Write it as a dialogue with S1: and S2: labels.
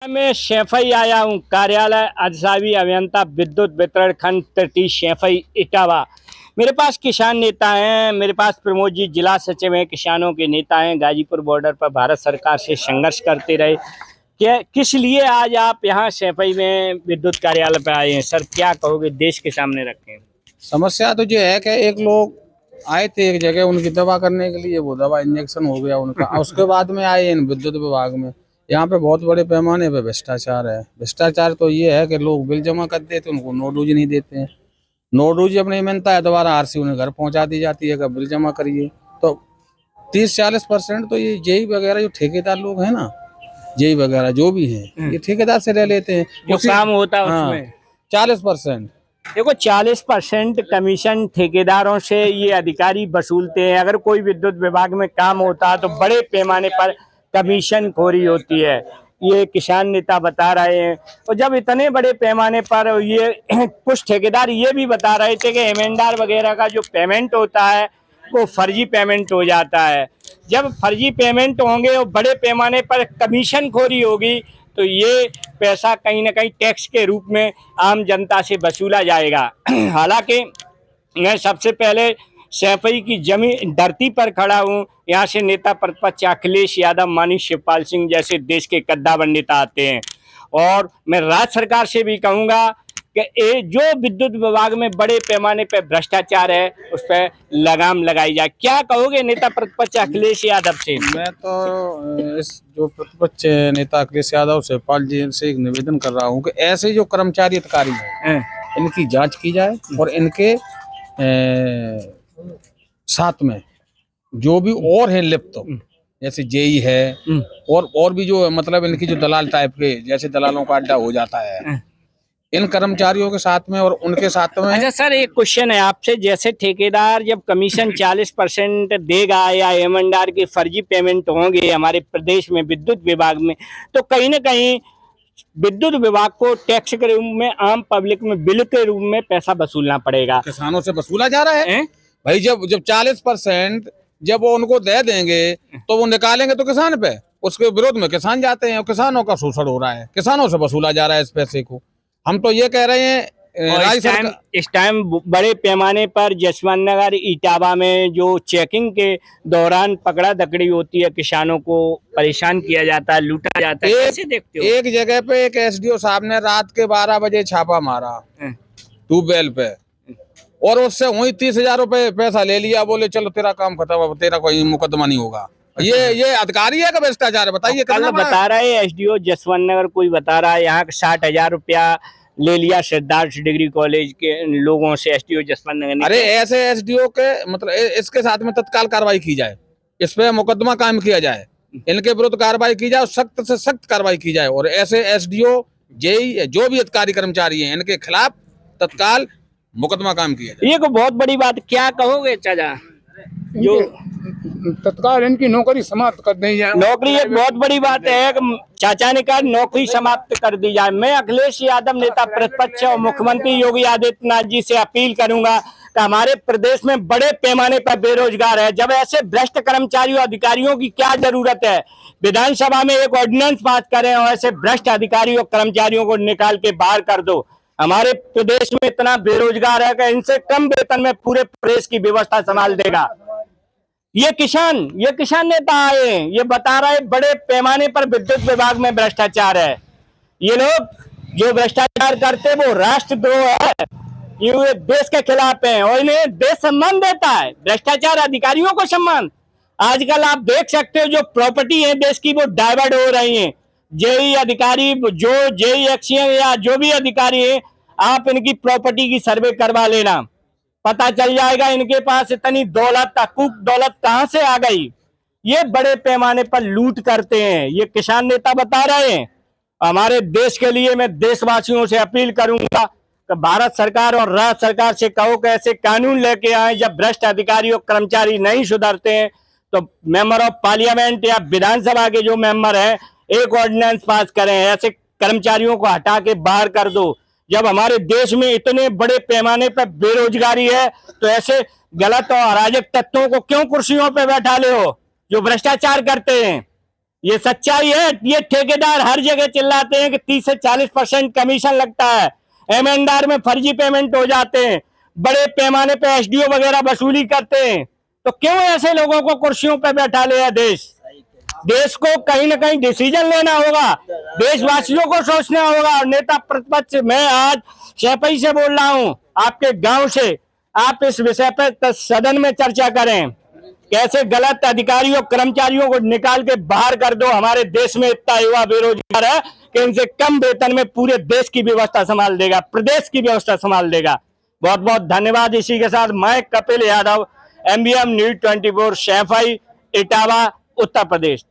S1: मैं शेफई आया हूँ। कार्यालय अधिशासी अभियंता विद्युत वितरण खंड तृतीय शेफई इटावा। मेरे पास किसान नेता हैं। मेरे पास प्रमोद जी जिला सचिव हैं, किसानों के नेता हैं। गाजीपुर बॉर्डर पर भारत सरकार से संघर्ष करते रहे। क्या किस लिए आज आप यहाँ शेफई में विद्युत कार्यालय पे आए हैं सर? क्या कहोगे, देश के सामने रखें?
S2: समस्या तो ये है कि एक लोग आए थे एक जगह उनकी दवा करने के लिए, वो दवा इंजेक्शन हो गया उनका। उसके बाद में आए इन विद्युत विभाग में। यहाँ पे बहुत बड़े पैमाने पे भ्रष्टाचार है। भ्रष्टाचार तो ये है कि लोग बिल जमा कर देते, उनको नोटबुक नहीं देते हैं। नोटबुक जब नहीं मिलता है दोबारा आरसी उन्हें घर पहुंचा दी जाती है कि बिल जमा करिए। तो 30-40% तो ये जेई वगैरह जो ठेकेदार लोग हैं ना, जेई वगैरह जो भी हैं, ये ठेकेदार से ले लेते हैं
S1: जो काम होता है
S2: हाँ,
S1: उसमें
S2: 40%।
S1: देखो, 40% कमीशन ठेकेदारों से ये अधिकारी वसूलते हैं। अगर कोई विद्युत विभाग में काम होता है तो बड़े पैमाने पर कमीशन खोरी होती है, ये किसान नेता बता रहे हैं। और जब इतने बड़े पैमाने पर ये कुछ ठेकेदार ये भी बता रहे थे कि ईमानदार वगैरह का जो पेमेंट होता है वो फर्जी पेमेंट हो जाता है। जब फर्जी पेमेंट होंगे और बड़े पैमाने पर कमीशन खोरी होगी तो ये पैसा कहीं ना कहीं टैक्स के रूप में आम जनता से वसूला जाएगा। हालांकि मैं सबसे पहले शेफई की जमीन धरती पर खड़ा हूँ। यहाँ से नेता प्रतिपक्ष अखिलेश यादव, माननीय शिवपाल सिंह जैसे देश के कद्दावर नेता आते हैं। और मैं राज्य सरकार से भी कहूँगा कि ये जो विद्युत विभाग में बड़े पैमाने पर भ्रष्टाचार है उस पर लगाम लगाई जाए। क्या कहोगे नेता प्रतिपक्ष अखिलेश यादव से?
S2: मैं तो इस जो प्रतिपक्ष नेता अखिलेश यादव से पाल जी से एक निवेदन कर रहा हूँ कि ऐसे जो कर्मचारी अधिकारी हैं इनकी जांच की जाए और इनके साथ में जो भी और है लिप्त, जैसे जेई है और भी जो मतलब इनकी जो दलाल टाइप के, जैसे दलालों का अड्डा हो जाता है इन कर्मचारियों के साथ में और उनके साथ में।
S1: अच्छा सर, एक क्वेश्चन है आपसे। जैसे ठेकेदार जब कमीशन 40% देगा या ईमानदार की फर्जी पेमेंट होंगे हमारे प्रदेश में विद्युत विभाग में, तो कहीं ना कहीं विद्युत विभाग को टैक्स के रूप में, आम पब्लिक में बिल के रूप में पैसा वसूलना पड़ेगा।
S2: किसानों से वसूला जा रहा है भाई। जब जब 40% जब वो उनको दे देंगे तो वो निकालेंगे तो किसान पे, उसके विरोध में किसान जाते हैं और किसानों का शोषण हो रहा है, किसानों से वसूला जा रहा है इस पैसे को। हम तो ये कह रहे हैं
S1: इस टाइम बड़े पैमाने पर जसवंत नगर इटावा में जो चेकिंग के दौरान पकड़ा दकड़ी होती है, किसानों को परेशान किया जाता है, लूटा जाता है। कैसे देखते हो?
S2: एक जगह पे एक एसडीओ साहब ने रात के 12 बजे छापा मारा ट्यूबवेल पे और उससे वही 30,000 रुपए पैसा ले लिया। बोले चलो तेरा काम खत्म, तेरा कोई मुकदमा नहीं होगा। ये अधिकारी है का भ्रष्टाचार है? बताइए।
S1: कल बता रहे एसडीओ जसवंत नगर, कोई बता रहा है यहाँ 60,000 रुपया ले लिया सिद्धार्थ डिग्री कॉलेज के लोगों से, एसडीओ जसवंत नगर ने।
S2: अरे ऐसे एसडीओ के मतलब इसके साथ में तत्काल कार्रवाई की जाए, इस पे मुकदमा कायम किया जाए, इनके विरुद्ध कार्रवाई की जाए, सख्त से सख्त कार्रवाई की जाए और ऐसे एसडीओ जेई जो भी अधिकारी कर्मचारी हैं इनके खिलाफ तत्काल मुकदमा कायम किया जाए।
S1: ये को बहुत बड़ी बात। क्या कहोगे चाचा? जो
S3: तत्काल इनकी नौकरी समाप्त कर दी जाए।
S1: नौकरी एक बहुत बड़ी बात है कि चाचा ने कहा नौकरी समाप्त कर दी जाए। मैं अखिलेश यादव नेता प्रतिपक्ष और मुख्यमंत्री योगी आदित्यनाथ जी से अपील करूंगा कि हमारे प्रदेश में बड़े पैमाने पर बेरोजगार है। जब ऐसे भ्रष्ट कर्मचारियों अधिकारियों की क्या जरूरत है? विधानसभा में एक ऑर्डिनेंस पास करें और ऐसे भ्रष्ट अधिकारियों कर्मचारियों को निकाल के बाहर कर दो। हमारे प्रदेश में इतना बेरोजगार है कि इनसे कम वेतन में पूरे प्रदेश की व्यवस्था संभाल देगा। ये किसान नेता आए, ये बता रहे बड़े पैमाने पर विद्युत विभाग में भ्रष्टाचार है। ये लोग जो भ्रष्टाचार करते वो राष्ट्रद्रोह है, ये देश के खिलाफ है और इन्हें देश सम्मान देता है, भ्रष्टाचार अधिकारियों को सम्मान। आजकल आप देख सकते हो जो प्रॉपर्टी है देश की वो डाइवर्ट हो रही है। जेई अधिकारी, जो जेई एक्सीएन या जो भी अधिकारी है, आप इनकी प्रॉपर्टी की सर्वे करवा लेना, पता चल जाएगा इनके पास इतनी दौलत, अकूक दौलत कहां से आ गई। ये बड़े पैमाने पर लूट करते हैं, ये किसान नेता बता रहे हैं। हमारे देश के लिए मैं देशवासियों से अपील करूंगा कि भारत सरकार और राज्य सरकार से कहो कि ऐसे कानून लेके आए, जब भ्रष्ट अधिकारी और कर्मचारी नहीं सुधरते हैं तो मेंबर ऑफ पार्लियामेंट या विधानसभा के जो मेंबर हैं एक ऑर्डिनेंस पास करें, ऐसे कर्मचारियों को हटा के बाहर कर दो। जब हमारे देश में इतने बड़े पैमाने पर बेरोजगारी है तो ऐसे गलत और अराजक तत्वों को क्यों कुर्सियों पर बैठा ले हो जो भ्रष्टाचार करते हैं? ये सच्चाई है। ये ठेकेदार हर जगह चिल्लाते हैं कि 30 से 40% कमीशन लगता है, एमएनआर में फर्जी पेमेंट हो जाते हैं, बड़े पैमाने पे एसडीओ वगैरह वसूली करते हैं। तो क्यों ऐसे लोगों को कुर्सियों पे बैठा लिया? देश को कहीं ना कहीं डिसीजन लेना होगा, देशवासियों को सोचना होगा। और नेता प्रतिपक्ष, मैं आज शहपई से बोल रहा हूं, आपके गांव से, आप इस विषय पर सदन में चर्चा करें। कैसे गलत अधिकारियों कर्मचारियों को निकाल के बाहर कर दो। हमारे देश में इतना युवा बेरोजगार है कि इनसे कम वेतन में पूरे देश की व्यवस्था संभाल देगा, प्रदेश की व्यवस्था संभाल देगा। बहुत बहुत धन्यवाद। इसी के साथ मैं कपिल यादव, MBM न्यूज 24, शहफई, इटावा, उत्तर प्रदेश।